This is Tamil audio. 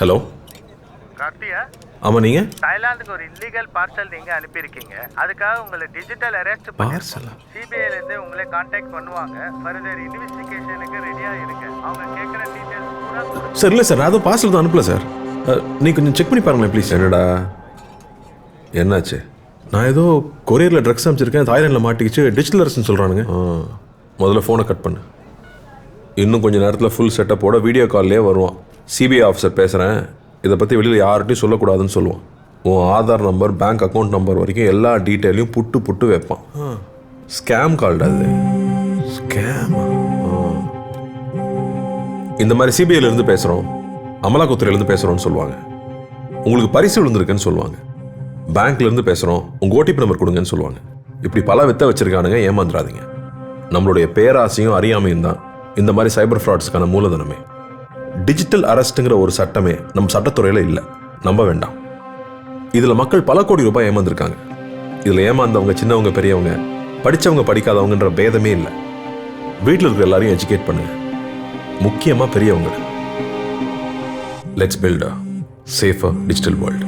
ஹலோ கார்த்தியா, ஆமாம் நீங்கள் தாய்லாந்துக்கு ஒரு இல்லீகல் பார்சல் நீங்க அனுப்பியிருக்கீங்க. அதுக்காக உங்களை டிஜிட்டல் அரெஸ்ட் பார்சலா? சிபிஐல இருந்து உங்களை கான்டாக்ட் பண்ணுவாங்க. ஃபர்தர் இன்வெஸ்டிகேஷனுக்கு ரெடியா இருங்க. அவங்க கேட்குற டீடைல்ஸ் பூரா சார் இல்லை சார், நான் அதுவும் பார்சல் தான் அனுப்பல சார். நீ கொஞ்சம் செக் பண்ணி பாருங்களேன் ப்ளீஸ். என்னடா என்னாச்சு? நான் ஏதோ கொரியரில் ட்ரக்ஸ் அனுப்பிச்சிருக்கேன், தாய்லாண்டில் மாட்டிக்கிச்சு, டிஜிட்டல் அரெஸ்ட்னு சொல்கிறானுங்க. முதல்ல ஃபோனை கட் பண்ணு. இன்னும் கொஞ்சம் நேரத்தில் ஃபுல் செட்டப்போட வீடியோ கால்லே வருவான். சிபிஐ ஆஃபீஸர் பேசுகிறேன், இதை பற்றி வெளியில் யார்கிட்டையும் சொல்லக்கூடாதுன்னு சொல்லுவான். உன் Aadhaar number, bank account number வரைக்கும் எல்லா டீட்டெயிலையும் புட்டு புட்டு வைப்பான். ஸ்கேம் கால்டு அது. ஸ்கேம். இந்த மாதிரி சிபிஐலேருந்து பேசுகிறோம், அமலாக்கத்துறையிலேருந்து பேசுகிறோன்னு சொல்லுவாங்க. உங்களுக்கு பரிசு விழுந்திருக்குன்னு சொல்லுவாங்க. பேங்க்லேருந்து பேசுகிறோம், உங்கள் ஓடிபி நம்பர் கொடுங்கன்னு சொல்லுவாங்க. இப்படி பல வித்த வச்சுருக்கானுங்க, ஏமாந்துடாதீங்க. நம்மளுடைய பேராசையும் அறியாமையும் தான் இந்த மாதிரி சைபர் ஃப்ராட்ஸ்க்கான மூலதனமே. டிஜிட்டல் அரெஸ்ட்டுங்கிற ஒரு சட்டமே நம்ம சட்டத்துறையில் இல்லை, நம்ப வேண்டாம். இதில் மக்கள் பல கோடி ரூபாய் ஏமாந்துருக்காங்க. இதில் ஏமாந்தவங்க சின்னவங்க பெரியவங்க, படித்தவங்க படிக்காதவங்கன்ற பேதமே இல்லை. வீட்டில் இருக்கிற எல்லாரையும் எஜுகேட் பண்ணுங்க, முக்கியமாக பெரியவங்க. Let's build a safer digital world.